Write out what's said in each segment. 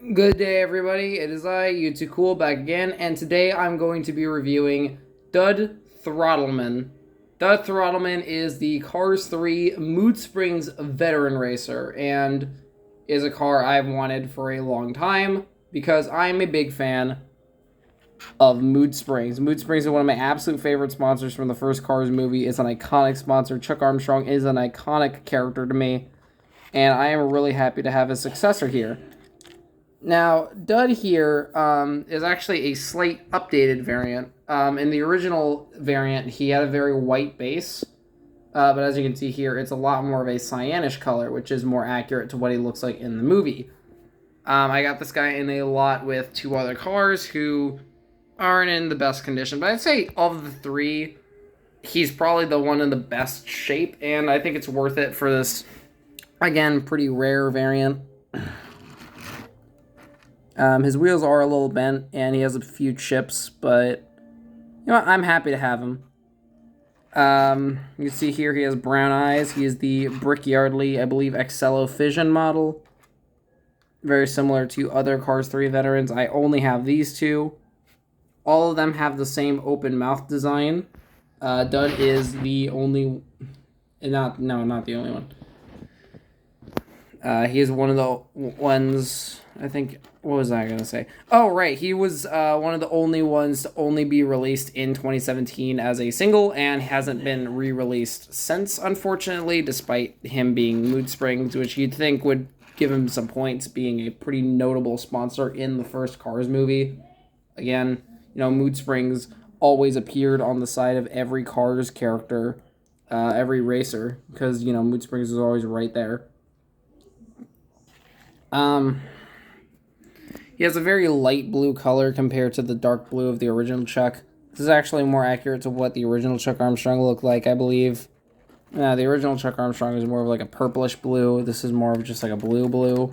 Good day, everybody. It is I, YouTube Cool, back again, and today I'm going to be reviewing Dud Throttleman. Dud Throttleman is the Cars 3 Mood Springs veteran racer, and is a car I've wanted for a long time because I'm a big fan of Mood Springs. Mood Springs is one of my absolute favorite sponsors from the first Cars movie. It's an iconic sponsor. Chuck Armstrong is an iconic character to me, and I am really happy to have his successor here. Now, Dud here is actually a slight updated variant. In the original variant, he had a very white base, but as you can see here, it's a lot more of a cyanish color, which is more accurate to what he looks like in the movie. I got this guy in a lot with two other cars who aren't in the best condition, but I'd say of the three, he's probably the one in the best shape, and I think it's worth it for this, again, pretty rare variant. His wheels are a little bent, and he has a few chips, but, you know what, I'm happy to have him. You can see here he has brown eyes. He is the Brickyardly, I believe, Excello Fission model. Very similar to other Cars 3 veterans. I only have these two. All of them have the same open mouth design. Dud is the only... not the only one. He is one of the ones, I think, what was I going to say? Oh, right, he was one of the only ones to only be released in 2017 as a single, and hasn't been re-released since, unfortunately, despite him being Mood Springs, which you'd think would give him some points, being a pretty notable sponsor in the first Cars movie. Again, Mood Springs always appeared on the side of every Cars character, every racer, because, Mood Springs is always right there. He has a very light blue color compared to the dark blue of the original Chuck. This is actually more accurate to what the original Chuck Armstrong looked like, I believe. The original Chuck Armstrong is more of like a purplish blue. This is more of just like a blue.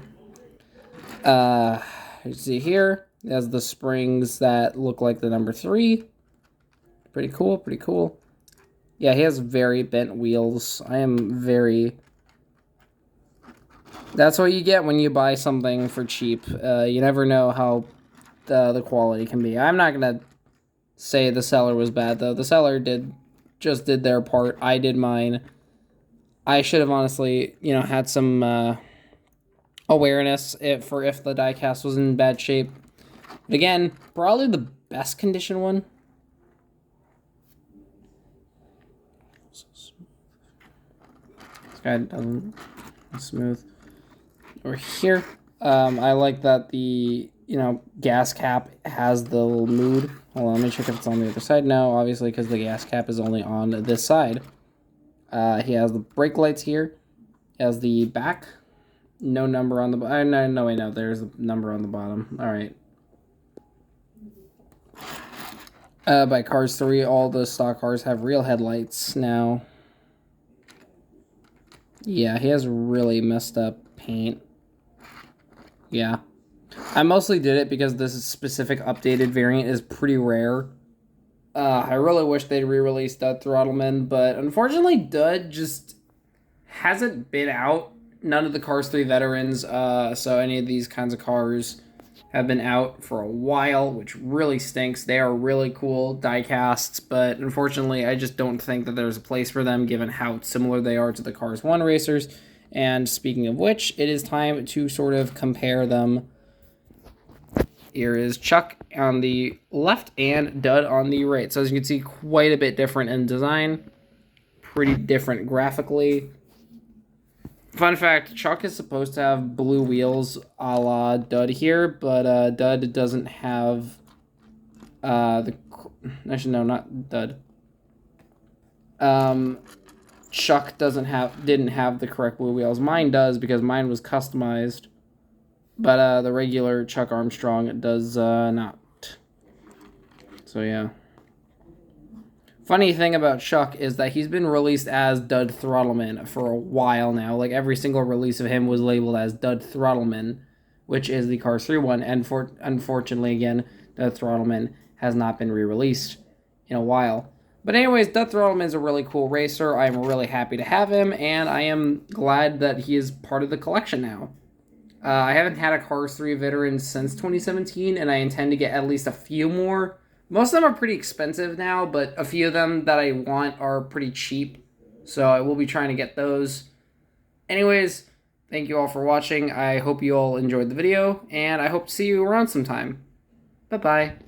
You see here, it has the springs that look like the number 3. Pretty cool. Yeah, he has very bent wheels. That's what you get when you buy something for cheap. You never know how the quality can be. I'm not going to say the seller was bad, though. The seller just did their part. I did mine. I should have honestly, had some awareness if the diecast was in bad shape. But again, probably the best condition one. This guy doesn't smooth. Over here, I like that the gas cap has the little mood. Hold on, let me check if it's on the other side. No, obviously, because the gas cap is only on this side. He has the brake lights here. He has the back. No number on the bottom. No, there's a number on the bottom. All right. By Cars 3, all the stock cars have real headlights now. Yeah, he has really messed up paint. Yeah. I mostly did it because this specific updated variant is pretty rare. I really wish they'd re-released Dud Throttleman, but unfortunately Dud just hasn't been out. None of the Cars 3 veterans, so any of these kinds of cars have been out for a while, which really stinks. They are really cool diecasts, but unfortunately I just don't think that there's a place for them given how similar they are to the Cars 1 racers. And speaking of which, it is time to sort of compare them. Here is Chuck on the left and Dud on the right. So as you can see, quite a bit different in design. Pretty different graphically. Fun fact, Chuck is supposed to have blue wheels a la Dud here, but Dud doesn't have actually, no, not Dud. Chuck didn't have the correct blue wheels. Mine does because mine was customized, but the regular Chuck Armstrong does not. So yeah. Funny thing about Chuck is that he's been released as Dud Throttleman for a while now. Like every single release of him was labeled as Dud Throttleman, which is the Cars 3 one. And unfortunately, again, Dud Throttleman has not been re-released in a while. But anyways, Dud Throttleman is a really cool racer. I'm really happy to have him, and I am glad that he is part of the collection now. I haven't had a Cars 3 veteran since 2017, and I intend to get at least a few more. Most of them are pretty expensive now, but a few of them that I want are pretty cheap, so I will be trying to get those. Anyways, thank you all for watching. I hope you all enjoyed the video, and I hope to see you around sometime. Bye-bye.